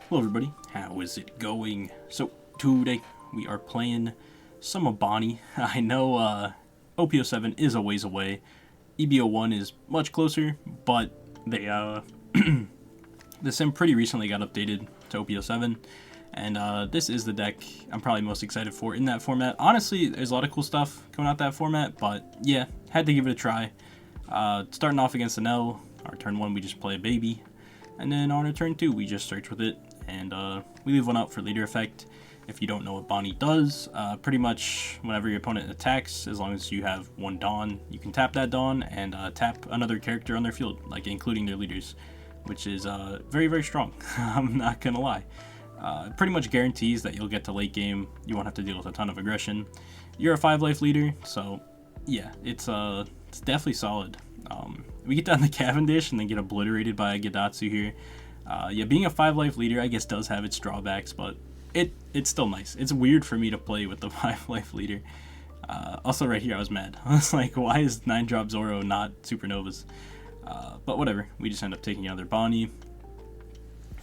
Hello everybody, how is it going? So today we are playing some of Bonney. I know OP07 is a ways away, EB01 is much closer, but they the sim pretty recently got updated to OP07, and this is the deck I'm probably most excited for in that format. Honestly, there's a lot of cool stuff coming out that format, but yeah, had to give it a try. Starting off against Enel, our turn 1 we just play a baby, and then on our turn 2 we just search with it, and we leave one out for leader effect. If you don't know what Bonney does, pretty much whenever your opponent attacks, as long as you have one Dawn, you can tap that Dawn and tap another character on their field, like including their leaders, which is very, very strong. I'm not gonna lie. Pretty much guarantees that you'll get to late game, you won't have to deal with a ton of aggression. You're a 5-life leader, so yeah, it's definitely solid. We get down the Cavendish and then get obliterated by a Gadatsu here. Yeah, being a 5-life leader, I guess, does have its drawbacks, but it's still nice. It's weird for me to play with the 5-life leader. Also, right here, I was mad. I was like, why is 9-drop Zoro not Supernovas? But whatever. We just end up taking another Bonney.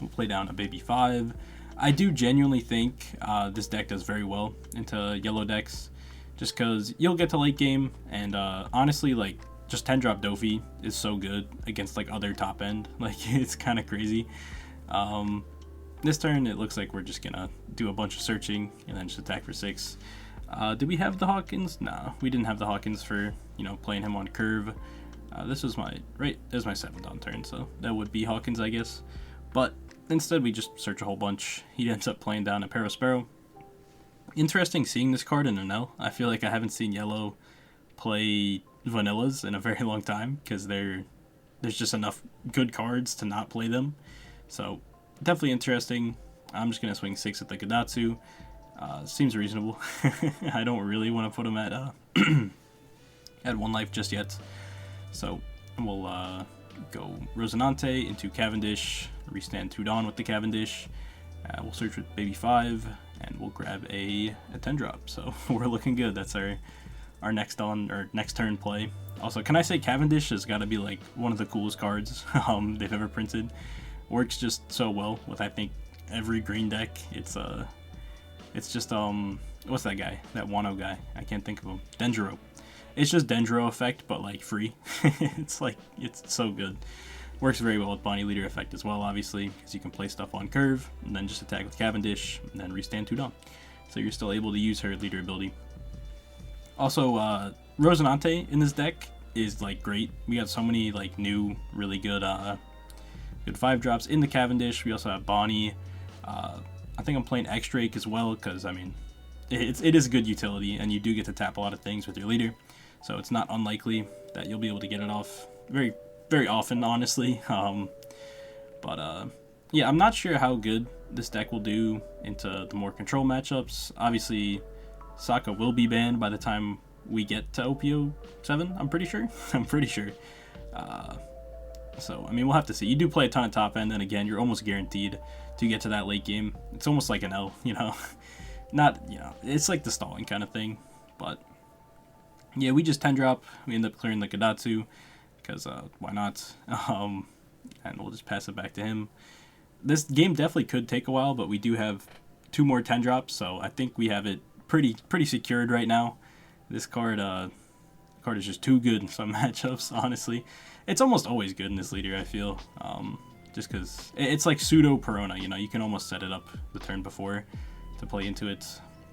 We'll play down a baby 5. I do genuinely think this deck does very well into yellow decks, just because you'll get to late game, and honestly, like, just 10-drop Dofi is so good against like other top end. Like, it's kind of crazy. This turn it looks like we're just gonna do a bunch of searching and then just attack for 6. Did we have the Hawkins? No, we didn't have the Hawkins for, you know, playing him on curve. This was my 7th on turn, so that would be Hawkins, I guess. But instead we just search a whole bunch. He ends up playing down a Parasparrow. Interesting seeing this card in Enel. I feel like I haven't seen yellow play vanillas in a very long time, because there's just enough good cards to not play them. So definitely interesting. I'm just gonna swing 6 at the Gadatsu. Seems reasonable. I don't really want to put him at at 1 life just yet. So we'll go Rosinante into Cavendish, restand 2 Dawn with the Cavendish. We'll search with baby 5, and we'll grab a 10-drop. So we're looking good. That's our next turn play. Also, can I say Cavendish has got to be like one of the coolest cards they've ever printed. Works just so well with, I think, every green deck. It's just what's that guy? That Wano guy? I can't think of him. Dendro. It's just Dendro effect, but like free. It's so good. Works very well with Bonney leader effect as well, obviously, because you can play stuff on curve and then just attack with Cavendish and then restand 2 Dawn. So you're still able to use her leader ability. Also, Rosinante in this deck is like great. We got so many like new, really good 5-drops in the Cavendish. We also have Bonney. I think I'm playing X-Drake as well, because I mean, it is a good utility, and you do get to tap a lot of things with your leader. So it's not unlikely that you'll be able to get it off very, very often, honestly. Yeah, I'm not sure how good this deck will do into the more control matchups. Obviously, Sokka will be banned by the time we get to OP07, I'm pretty sure. So, I mean, we'll have to see. You do play a ton of top end, and again, you're almost guaranteed to get to that late game. It's almost like an L, you know? Not, you know, it's like the stalling kind of thing. But, yeah, we just 10-drop. We end up clearing the Gadatsu, because why not? And we'll just pass it back to him. This game definitely could take a while, but we do have 2 more 10-drops, so I think we have it pretty secured right now. This card is just too good in some matchups, honestly. It's almost always good in this leader, I feel. Just because it's like pseudo Perona, you know, you can almost set it up the turn before to play into it.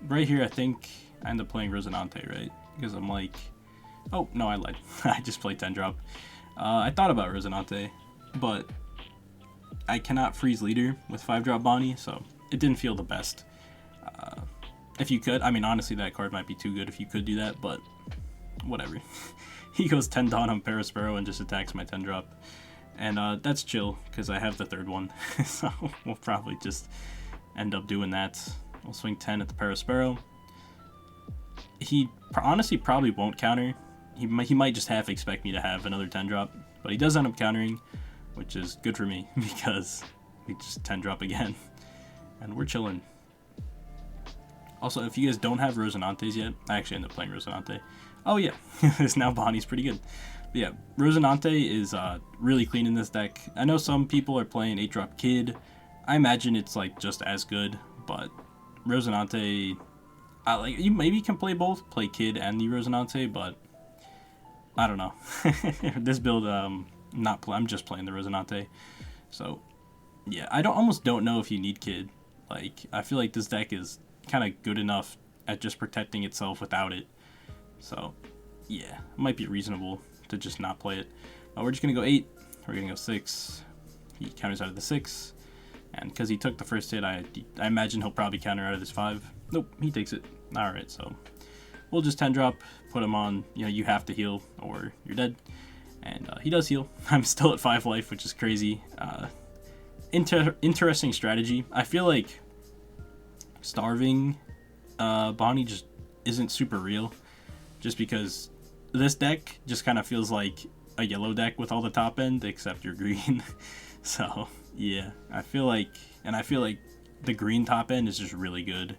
Right here, I think I end up playing Rosinante, right? Because I'm like, oh, no, I lied. I just played 10-drop. I thought about Rosinante, but I cannot freeze leader with 5-drop Bonney, so it didn't feel the best. If you could, I mean, honestly, that card might be too good if you could do that, but whatever. He goes 10 Dawn on Parasparrow and just attacks my 10-drop. And that's chill, because I have the 3rd one. So we'll probably just end up doing that. We'll swing 10 at the Parasparrow. He honestly probably won't counter. He might just half expect me to have another 10-drop, but he does end up countering, which is good for me, because we just 10-drop again. And we're chilling. Also, if you guys don't have Rosinantes yet, I actually end up playing Rosinante. Oh yeah, this now Bonney's pretty good. But yeah, Rosinante is really clean in this deck. I know some people are playing 8-drop Kid, I imagine it's like just as good, but Rosinante, like you maybe can play both, play Kid and the Rosinante, but I don't know. This build, I'm just playing the Rosinante, so yeah, almost don't know if you need Kid. Like I feel like this deck is kind of good enough at just protecting itself without it, so yeah, it might be reasonable to just not play it. We're just gonna go 8. We're gonna go 6. He counters out of the 6. And because he took the first hit, I imagine he'll probably counter out of this 5. Nope, he takes it. Alright, so we'll just 10 drop, put him on, you have to heal or you're dead. And he does heal. I'm still at 5 life, which is crazy. Interesting strategy. I feel like starving Bonney just isn't super real. Just because this deck just kind of feels like a yellow deck with all the top end, except you're green. So yeah, I feel like the green top end is just really good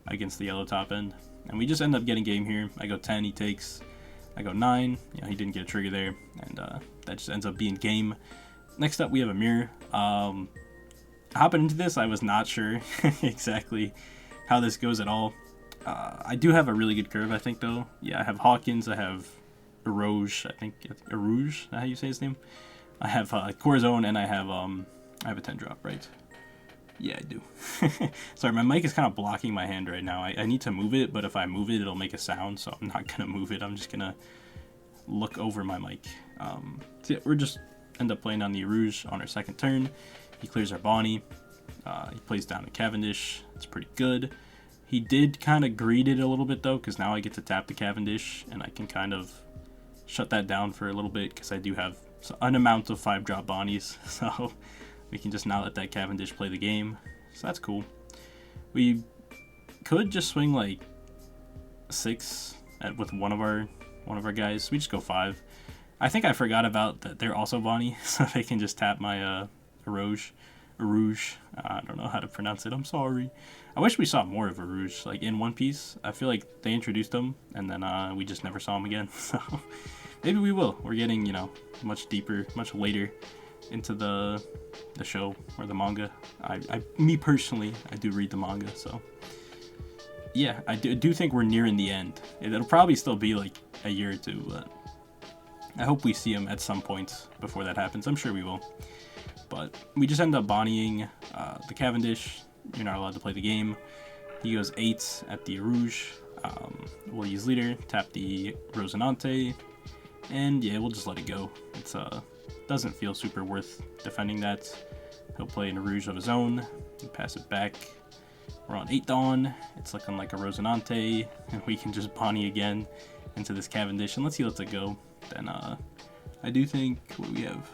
against the yellow top end. And we just end up getting game here. I go 10, he takes. I go 9. He didn't get a trigger there, and that just ends up being game. Next up, we have a mirror. Hopping into this, I was not sure exactly how this goes at all. I do have a really good curve, I think, though. Yeah, I have Hawkins, I have Erouge, I think Erouge, how you say his name? I have Corazon, and I have a 10 drop, right? Yeah, I do. Sorry, my mic is kind of blocking my hand right now. I need to move it, but if I move it, it'll make a sound, so I'm not going to move it. I'm just going to look over my mic. So yeah, we're just end up playing on the Erouge on our second turn. He clears our Bonney. He plays down a Cavendish. It's pretty good. He did kind of greed it a little bit, though, because now I get to tap the Cavendish, and I can kind of shut that down for a little bit, because I do have an amount of 5-drop Bonnies, so we can just not let that Cavendish play the game. So that's cool. We could just swing like 6 with one of our guys. We just go 5. I think I forgot about that they're also Bonney, so they can just tap my Erouge. I don't know how to pronounce it. I'm sorry. I wish we saw more of Erouge, like in One Piece. I feel like they introduced him, and then we just never saw him again. So maybe we will. We're getting, much deeper, much later into the show or the manga. Me personally, I do read the manga, so yeah, I do think we're nearing the end. It'll probably still be like a year or two, but I hope we see him at some point before that happens. I'm sure we will. But we just end up Bonnying the Cavendish. You're not allowed to play the game. He goes 8 at the Erouge. We'll use leader, tap the Rosinante, and yeah, we'll just let it go. It's doesn't feel super worth defending that. He'll play an Erouge of his own and pass it back. We're on 8 Dawn. It's looking like a Rosinante, and we can just Bonney again into this Cavendish, and let's see, lets it go. Then I do think what we have.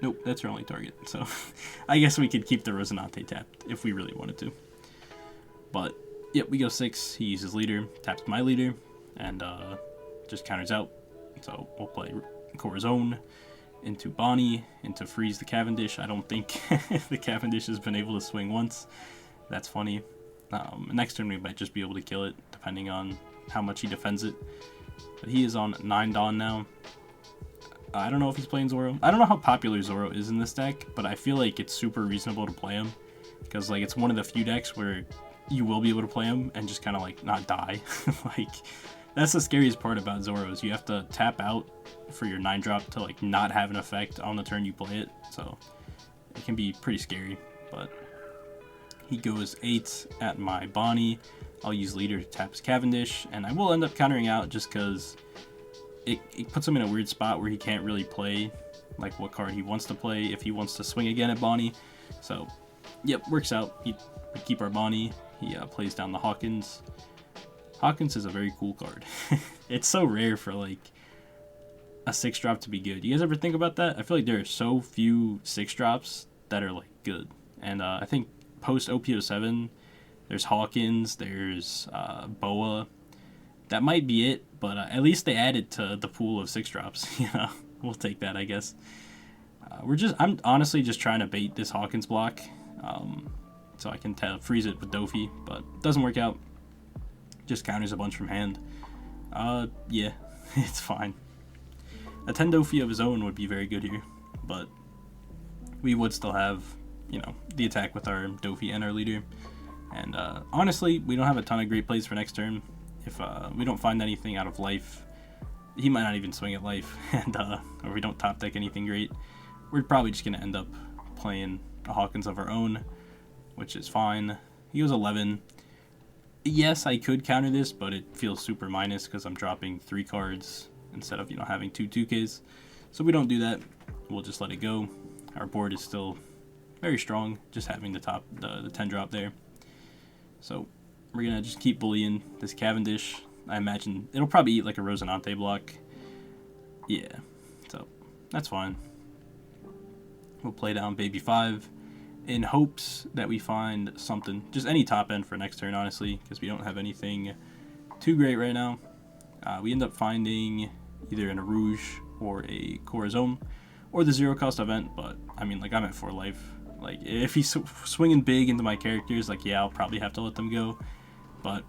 Nope, that's our only target. So I guess we could keep the Rosinante tapped if we really wanted to. But yep, we go 6. He uses leader, taps my leader, and just counters out. So we'll play Corazon into Bonney, into freeze the Cavendish. I don't think the Cavendish has been able to swing once. That's funny. Next turn we might just be able to kill it, depending on how much he defends it. But he is on 9 Dawn now. I don't know if he's playing Zoro. I don't know how popular Zoro is in this deck, but I feel like it's super reasonable to play him. Because like it's one of the few decks where you will be able to play him and just kind of like not die. Like that's the scariest part about Zoro is you have to tap out for your 9-drop to like not have an effect on the turn you play it. So it can be pretty scary. But he goes 8 at my Bonney. I'll use leader to tap his Cavendish, and I will end up countering out just because it puts him in a weird spot where he can't really play like what card he wants to play if he wants to swing again at Bonney. So yep, works out. We keep our Bonney. He plays down the Hawkins. Hawkins is a very cool card. It's so rare for like a 6-drop to be good. You guys ever think about that? I feel like there are so few 6-drops that are like good. And I think post OP07, there's Hawkins, there's Boa. That might be it, but at least they added to the pool of 6-drops. We'll take that, I guess. I'm honestly just trying to bait this Hawkins block, so I can freeze it with Dofi, but it doesn't work out. Just counters a bunch from hand. Yeah, it's fine. A 10 Dofi of his own would be very good here, but we would still have, you know, the attack with our Dofi and our leader. And honestly, we don't have a ton of great plays for next turn. If we don't find anything out of life, he might not even swing at life, and or we don't top deck anything great, we're probably just going to end up playing a Hawkins of our own, which is fine. He goes 11. Yes, I could counter this, but it feels super minus because I'm dropping 3 cards instead of, you know, having 2 2Ks. So we don't do that. We'll just let it go. Our board is still very strong, just having the 10 drop there. So we're going to just keep bullying this Cavendish. I imagine it'll probably eat like a Rosinante block. Yeah, so that's fine. We'll play down Baby 5 in hopes that we find something, just any top end for next turn, honestly, because we don't have anything too great right now. We end up finding either an Rouge or a Corazon or the 0 cost event, but I mean, like, I'm at 4 life. Like, if he's swinging big into my characters, like, yeah, I'll probably have to let them go, but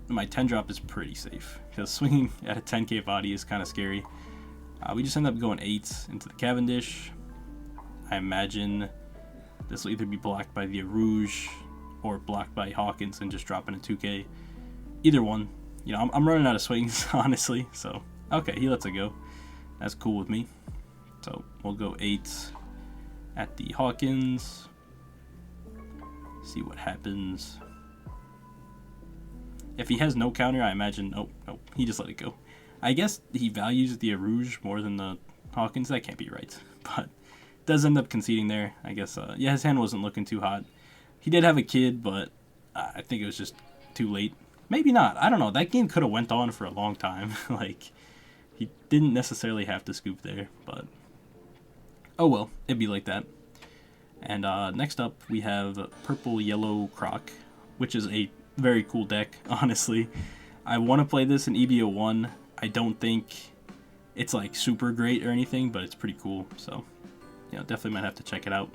my 10 drop is pretty safe because swinging at a 10k body is kind of scary. We just end up going 8 into the Cavendish. I imagine this will either be blocked by the Rouge or blocked by Hawkins and just dropping a 2k. Either one. You know, I'm running out of swings, honestly. So, okay, he lets it go. That's cool with me. So, we'll go 8 at the Hawkins. See what happens. If he has no counter, I imagine... Oh, no, he just let it go. I guess he values the Rouge more than the Hawkins. That can't be right. But does end up conceding there. I guess, yeah, his hand wasn't looking too hot. He did have a kid, but I think it was just too late. Maybe not. I don't know. That game could have went on for a long time. Like, he didn't necessarily have to scoop there, but... Oh well, it'd be like that. And next up, we have Purple-Yellow Croc, which is a very cool deck, honestly. I want to play this in EB01. I don't think it's like super great or anything, but it's pretty cool. So, you know, definitely might have to check it out.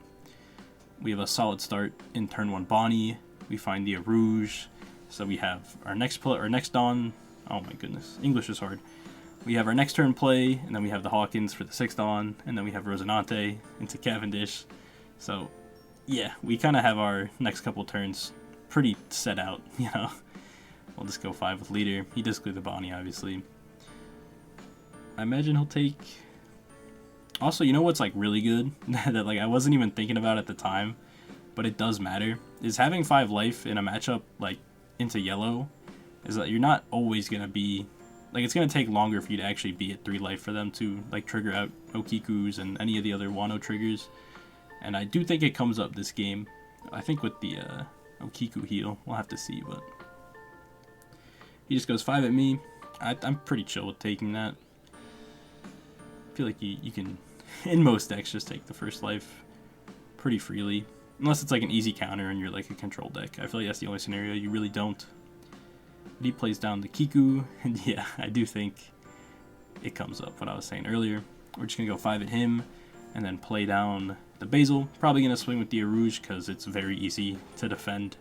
We have a solid start in turn 1 Bonney. We find the Rouge. So we have our next Dawn. Oh my goodness, English is hard. We have our next turn play, and then we have the Hawkins for the 6th Dawn, and then we have Rosinante into Cavendish. So, yeah, we kind of have our next couple turns pretty set out, you know. We'll just go 5 with leader. He does clear the Bonney, obviously. I imagine he'll take... Also, you know what's, like, really good? That, like, I wasn't even thinking about at the time, but it does matter, is having 5 life in a matchup, like, into yellow, is that you're not always going to be... Like, it's going to take longer for you to actually be at 3 life for them to, like, trigger out Okikus and any of the other Wano triggers. And I do think it comes up this game. I think with the Okiku heal. We'll have to see, but... He just goes 5 at me. I'm pretty chill with taking that. I feel like you can, in most decks, just take the first life pretty freely. Unless it's, like, an easy counter and you're, like, a control deck. I feel like that's the only scenario you really don't. But he plays down the Kiku, and yeah, I do think it comes up, what I was saying earlier. We're just going to go 5 at him, and then play down the Basil. Probably going to swing with the Rouge, because it's very easy to defend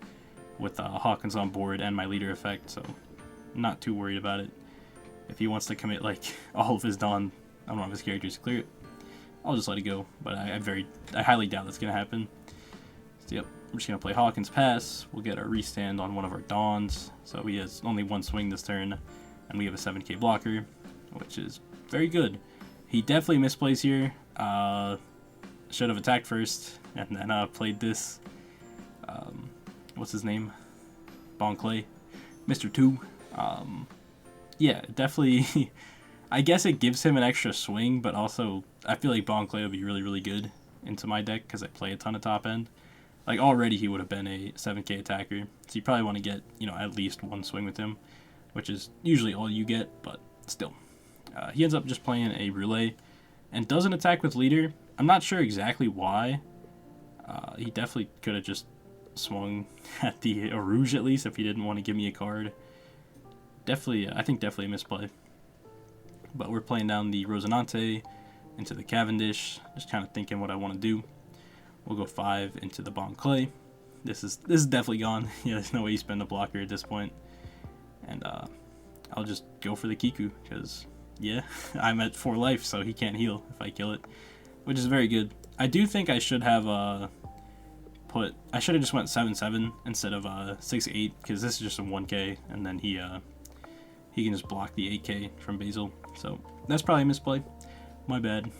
with Hawkins on board and my leader effect, so not too worried about it. If he wants to commit, like, all of his Dawn, I don't know if his characters to clear it, I'll just let it go, but I highly doubt that's going to happen. So, yep. We're just going to play Hawkins pass. We'll get our restand on one of our Dawns. So he has only 1 swing this turn. And we have a 7k blocker, which is very good. He definitely misplays here. Should have attacked first. And then played this. What's his name? Bon Clay. Mr. 2. Yeah, definitely. I guess it gives him an extra swing. But also, I feel like Bon Clay would be really, really good into my deck. Because I play a ton of top end. Like, already he would have been a 7k attacker, so you probably want to get, you know, at least 1 swing with him, which is usually all you get, but still. He ends up just playing a Roulette, and doesn't attack with leader. I'm not sure exactly why. He definitely could have just swung at the Rouge at least, if he didn't want to give me a card. Definitely, I think definitely a misplay. But we're playing down the Rosinante into the Cavendish, just kind of thinking what I want to do. We'll go 5 into the Bon Clay. This is definitely gone. Yeah, there's no way you spend a blocker at this point. And I'll just go for the Kiku, because, yeah, I'm at 4 life, so he can't heal if I kill it, which is very good. I do think I should have I should have just went 7-7 instead of 6-8, because this is just a 1k, and then he can just block the 8k from Basil. So that's probably a misplay. My bad.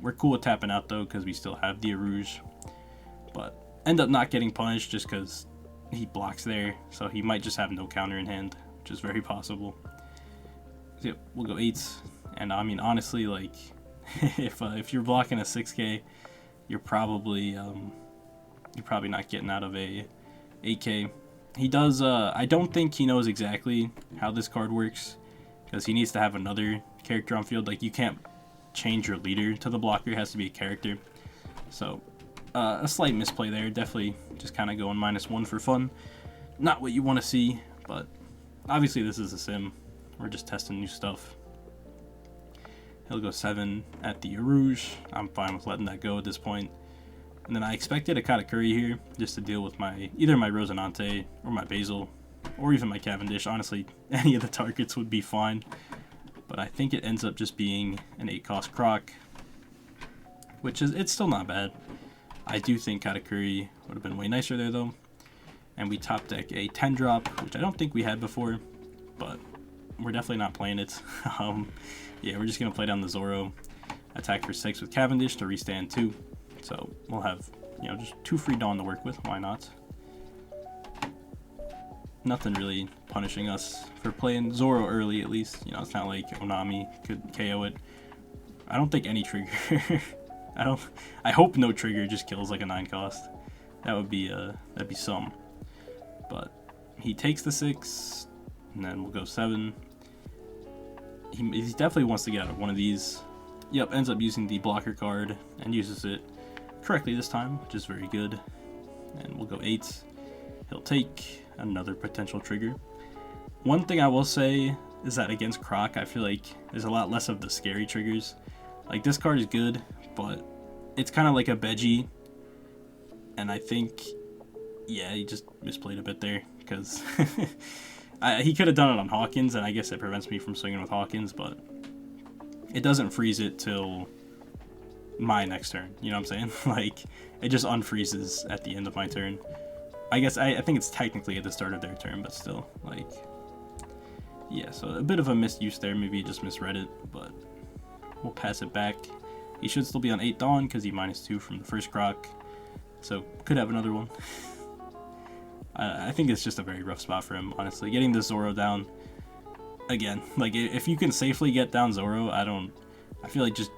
We're cool with tapping out though, because we still have the Rouge, but end up not getting punished just because he blocks there, so he might just have no counter in hand, which is very possible. So, yep, we'll go 8s, and I mean honestly, like if you're blocking a 6k, you're probably not getting out of a 8k. He does. I don't think he knows exactly how this card works, because he needs to have another character on field. Like, you can't change your leader to the blocker; it has to be a character. So a slight misplay there. Definitely just kind of going -1 for fun. Not what you want to see, but obviously this is a sim. We're just testing new stuff. He'll go 7 at the Rouge. I'm fine with letting that go at this point. And then I expected a Katakuri here, just to deal with either my Rosinante or my Basil, or even my Cavendish. Honestly, any of the targets would be fine. But I think it ends up just being an 8-cost Croc, which it's still not bad. I do think Katakuri would have been way nicer there though. And we top deck a 10-drop, which I don't think we had before, but we're definitely not playing it. Yeah, we're just gonna play down the Zoro, attack for 6 with Cavendish to restand 2. So we'll have, just 2 free Dawn to work with. Why not? Nothing really punishing us for playing Zoro early, at least. It's not like Onami could KO it. I don't think any trigger. I hope no trigger just kills like a 9-cost. That would be that'd be some. But he takes the 6, and then we'll go 7. He definitely wants to get out of one of these. Yep, ends up using the blocker card and uses it correctly this time, which is very good. And we'll go 8. He'll take another potential trigger. One thing I will say is that against Croc, I feel like there's a lot less of the scary triggers. Like, this card is good, but it's kind of like a Veggie, and I think, yeah, he just misplayed a bit there, because he could have done it on Hawkins, and I guess it prevents me from swinging with Hawkins, but it doesn't freeze it till my next turn, you know what I'm saying? Like, it just unfreezes at the end of my turn. I guess I think it's technically at the start of their turn, but still, like, yeah, so a bit of a misuse there. Maybe he just misread it, but we'll pass it back. He should still be on 8 Dawn because he -2 from the first Croc, so could have another one. I think it's just a very rough spot for him, honestly. Getting the Zoro down, again, like, if you can safely get down Zoro, I feel like just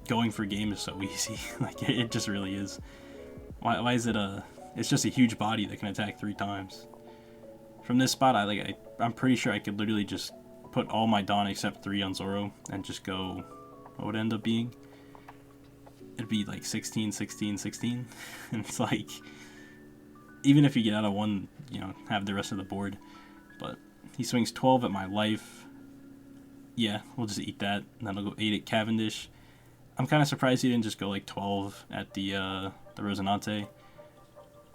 going for game is so easy. Like, it just really is. Why is it it's just a huge body that can attack 3 times. From this spot, I'm pretty sure I could literally just put all my Dawn except 3 on Zoro and just go, what would it end up being? It'd be like 16, 16, 16. And it's like, even if you get out of one, have the rest of the board. But he swings 12 at my life. Yeah, we'll just eat that. And then I'll go 8 at Cavendish. I'm kind of surprised he didn't just go like 12 at the Rosinante.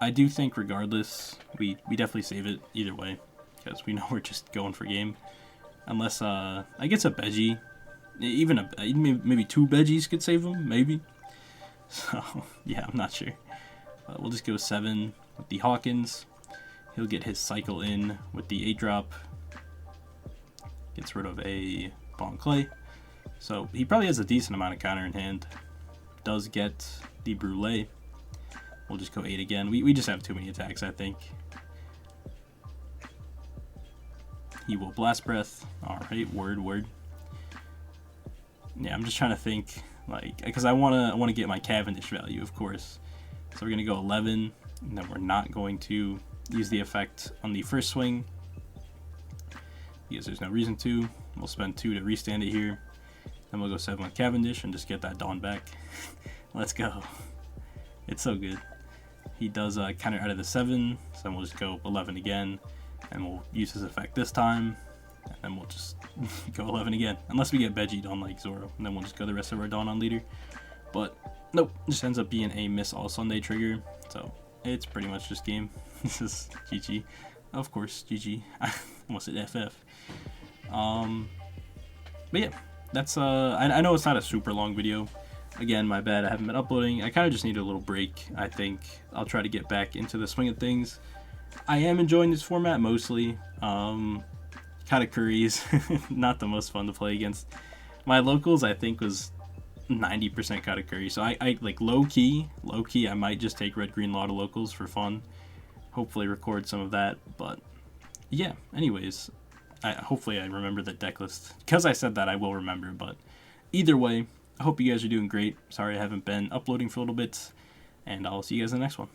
I do think regardless, we definitely save it either way, because we know we're just going for game. Unless, I guess a Veggie, even maybe 2 Veggies could save him, maybe. So, yeah, I'm not sure. We'll just go 7 with the Hawkins. He'll get his cycle in with the 8-drop. Gets rid of a Bon Clay. So he probably has a decent amount of counter in hand. Does get the Brûlée. We'll just go 8 again. We just have too many attacks, I think. He will Blast Breath. Alright, word. Yeah, I'm just trying to think, like, because I wanna get my Cavendish value, of course. So we're gonna go 11, and then we're not going to use the effect on the first swing, because there's no reason to. We'll spend 2 to restand it here. Then we'll go 7 with Cavendish and just get that Dawn back. Let's go. It's so good. He does counter out of the 7, so then we'll just go 11 again, and we'll use his effect this time, and then we'll just go 11 again. Unless we get Veggie on like Zoro, and then we'll just go the rest of our Dawn on leader. But nope, just ends up being a Miss All Sunday trigger, so it's pretty much just game. This is GG. Of course, GG. I almost said FF. But yeah, that's I know it's not a super long video. Again, my bad, I haven't been uploading. I kind of just need a little break. I think I'll try to get back into the swing of things. I am enjoying this format mostly. Katakuri is not the most fun to play against. My locals, I think, was 90% Katakuri. So I like low key, I might just take red green Lotto locals for fun. Hopefully record some of that. But yeah, anyways, hopefully I remember the deck list. Because I said that, I will remember. But either way, I hope you guys are doing great. Sorry I haven't been uploading for a little bit. And I'll see you guys in the next one.